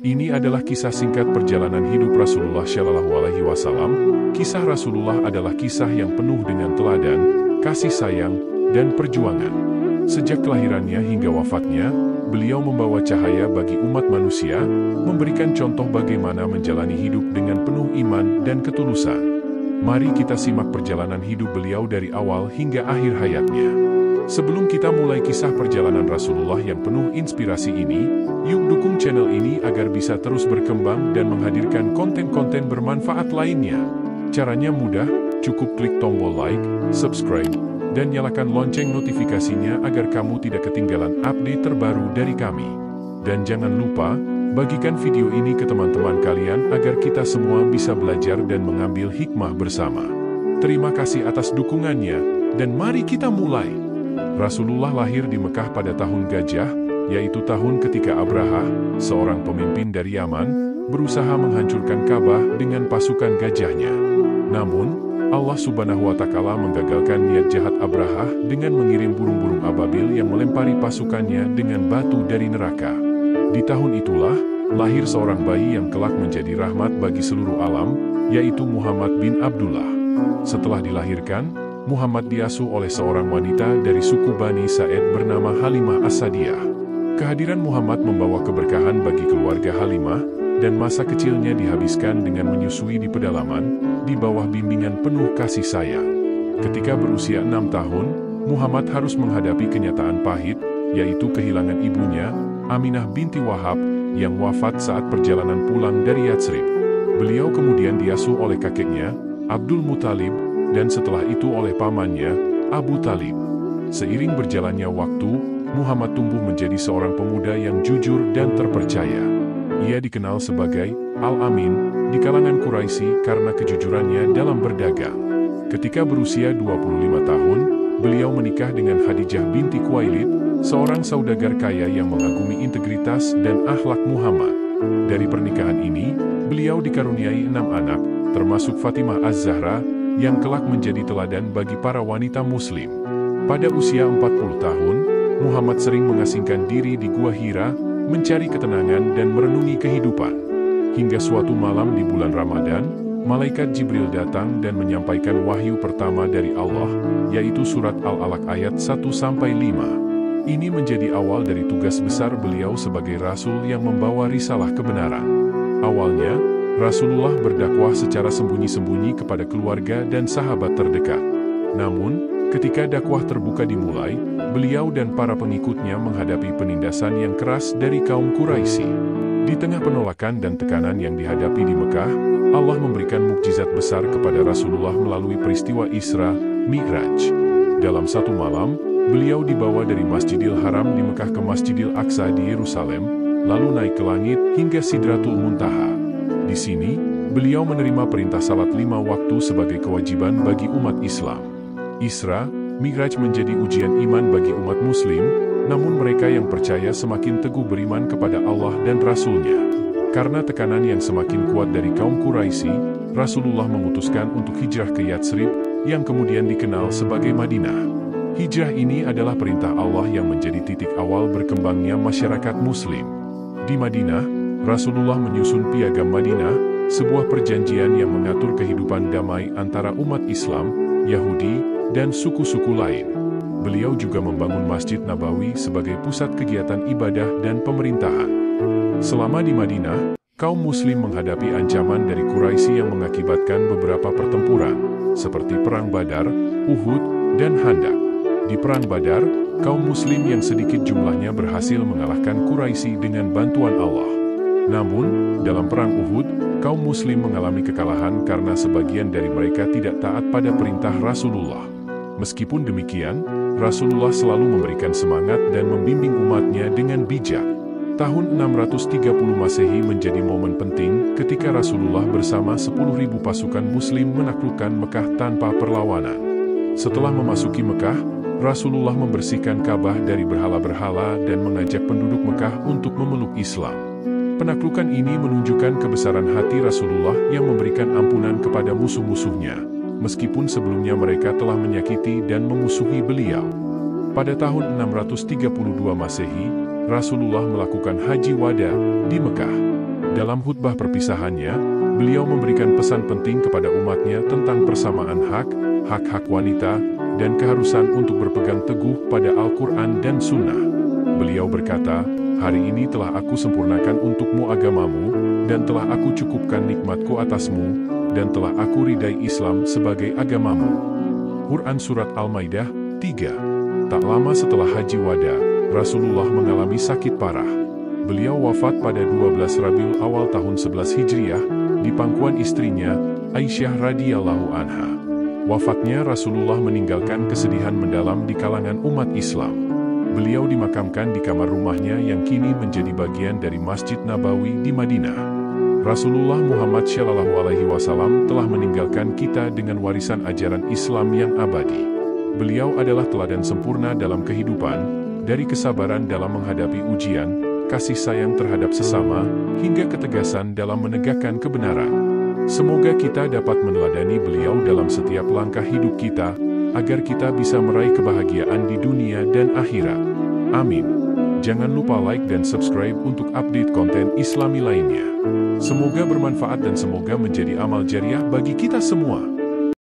Ini adalah kisah singkat perjalanan hidup Rasulullah Shallallahu Alaihi Wasallam. Kisah Rasulullah adalah kisah yang penuh dengan teladan, kasih sayang, dan perjuangan. Sejak kelahirannya hingga wafatnya, beliau membawa cahaya bagi umat manusia, memberikan contoh bagaimana menjalani hidup dengan penuh iman dan ketulusan. Mari kita simak perjalanan hidup beliau dari awal hingga akhir hayatnya. Sebelum kita mulai kisah perjalanan Rasulullah yang penuh inspirasi ini, yuk dukung channel ini agar bisa terus berkembang dan menghadirkan konten-konten bermanfaat lainnya. Caranya mudah, cukup klik tombol like, subscribe, dan nyalakan lonceng notifikasinya agar kamu tidak ketinggalan update terbaru dari kami. Dan jangan lupa, bagikan video ini ke teman-teman kalian agar kita semua bisa belajar dan mengambil hikmah bersama. Terima kasih atas dukungannya, dan mari kita mulai. Rasulullah lahir di Mekah pada tahun Gajah, yaitu tahun ketika Abraha, seorang pemimpin dari Yaman, berusaha menghancurkan Ka'bah dengan pasukan gajahnya. Namun, Allah Subhanahu wa Ta'ala menggagalkan niat jahat Abraha dengan mengirim burung-burung ababil yang melempari pasukannya dengan batu dari neraka. Di tahun itulah, lahir seorang bayi yang kelak menjadi rahmat bagi seluruh alam, yaitu Muhammad bin Abdullah. Setelah dilahirkan, Muhammad diasuh oleh seorang wanita dari suku Bani Sa'id bernama Halimah As-Sa'diyah. Kehadiran Muhammad membawa keberkahan bagi keluarga Halimah, dan masa kecilnya dihabiskan dengan menyusui di pedalaman, di bawah bimbingan penuh kasih sayang. Ketika berusia 6 tahun, Muhammad harus menghadapi kenyataan pahit, yaitu kehilangan ibunya, Aminah binti Wahab, yang wafat saat perjalanan pulang dari Yatsrib. Beliau kemudian diasuh oleh kakeknya, Abdul Muthalib, dan setelah itu oleh pamannya, Abu Talib. Seiring berjalannya waktu, Muhammad tumbuh menjadi seorang pemuda yang jujur dan terpercaya. Ia dikenal sebagai Al-Amin di kalangan Quraisy karena kejujurannya dalam berdagang. Ketika berusia 25 tahun, beliau menikah dengan Khadijah binti Khuwailid, seorang saudagar kaya yang mengagumi integritas dan akhlak Muhammad. Dari pernikahan ini, beliau dikaruniai 6 anak, termasuk Fatimah Az-Zahra, yang kelak menjadi teladan bagi para wanita muslim. Pada usia 40 tahun, Muhammad sering mengasingkan diri di Gua Hira, mencari ketenangan dan merenungi kehidupan. Hingga suatu malam di bulan Ramadan, malaikat Jibril datang dan menyampaikan wahyu pertama dari Allah, yaitu surat Al-Alaq ayat 1-5. Ini menjadi awal dari tugas besar beliau sebagai Rasul yang membawa risalah kebenaran. Awalnya, Rasulullah berdakwah secara sembunyi-sembunyi kepada keluarga dan sahabat terdekat. Namun, ketika dakwah terbuka dimulai, beliau dan para pengikutnya menghadapi penindasan yang keras dari kaum Quraisy. Di tengah penolakan dan tekanan yang dihadapi di Mekah, Allah memberikan mukjizat besar kepada Rasulullah melalui peristiwa Isra, Mi'raj. Dalam satu malam, beliau dibawa dari Masjidil Haram di Mekah ke Masjidil Aqsa di Yerusalem, lalu naik ke langit hingga Sidratul Muntaha. Di sini, beliau menerima perintah salat 5 waktu sebagai kewajiban bagi umat Islam. Isra, Mi'raj menjadi ujian iman bagi umat muslim, namun mereka yang percaya semakin teguh beriman kepada Allah dan Rasul-Nya. Karena tekanan yang semakin kuat dari kaum Quraisy, Rasulullah memutuskan untuk hijrah ke Yatsrib, yang kemudian dikenal sebagai Madinah. Hijrah ini adalah perintah Allah yang menjadi titik awal berkembangnya masyarakat muslim. Di Madinah, Rasulullah menyusun Piagam Madinah, sebuah perjanjian yang mengatur kehidupan damai antara umat Islam, Yahudi, dan suku-suku lain. Beliau juga membangun Masjid Nabawi sebagai pusat kegiatan ibadah dan pemerintahan. Selama di Madinah, kaum muslim menghadapi ancaman dari Quraisy yang mengakibatkan beberapa pertempuran, seperti Perang Badar, Uhud, dan Khandaq. Di Perang Badar, kaum muslim yang sedikit jumlahnya berhasil mengalahkan Quraisy dengan bantuan Allah. Namun, dalam Perang Uhud, kaum muslim mengalami kekalahan karena sebagian dari mereka tidak taat pada perintah Rasulullah. Meskipun demikian, Rasulullah selalu memberikan semangat dan membimbing umatnya dengan bijak. Tahun 630 Masehi menjadi momen penting ketika Rasulullah bersama 10.000 pasukan muslim menaklukkan Mekah tanpa perlawanan. Setelah memasuki Mekah, Rasulullah membersihkan Ka'bah dari berhala-berhala dan mengajak penduduk Mekah untuk memeluk Islam. Penaklukan ini menunjukkan kebesaran hati Rasulullah yang memberikan ampunan kepada musuh-musuhnya, meskipun sebelumnya mereka telah menyakiti dan memusuhi beliau. Pada tahun 632 Masehi, Rasulullah melakukan Haji Wada di Mekah. Dalam khutbah perpisahannya, beliau memberikan pesan penting kepada umatnya tentang persamaan hak-hak wanita, dan keharusan untuk berpegang teguh pada Al-Quran dan Sunnah. Beliau berkata, "Hari ini telah aku sempurnakan untukmu agamamu, dan telah aku cukupkan nikmatku atasmu, dan telah aku ridai Islam sebagai agamamu." Quran Surat Al-Maidah 3. Tak lama setelah Haji Wada, Rasulullah mengalami sakit parah. Beliau wafat pada 12 Rabiul Awal tahun 11 Hijriah, di pangkuan istrinya, Aisyah radhiyallahu anha. Wafatnya Rasulullah meninggalkan kesedihan mendalam di kalangan umat Islam. Beliau dimakamkan di kamar rumahnya yang kini menjadi bagian dari Masjid Nabawi di Madinah. Rasulullah Muhammad SAW telah meninggalkan kita dengan warisan ajaran Islam yang abadi. Beliau adalah teladan sempurna dalam kehidupan, dari kesabaran dalam menghadapi ujian, kasih sayang terhadap sesama, hingga ketegasan dalam menegakkan kebenaran. Semoga kita dapat meneladani beliau dalam setiap langkah hidup kita, agar kita bisa meraih kebahagiaan di dunia dan akhirat. Amin. Jangan lupa like dan subscribe untuk update konten Islami lainnya. Semoga bermanfaat dan semoga menjadi amal jariah bagi kita semua.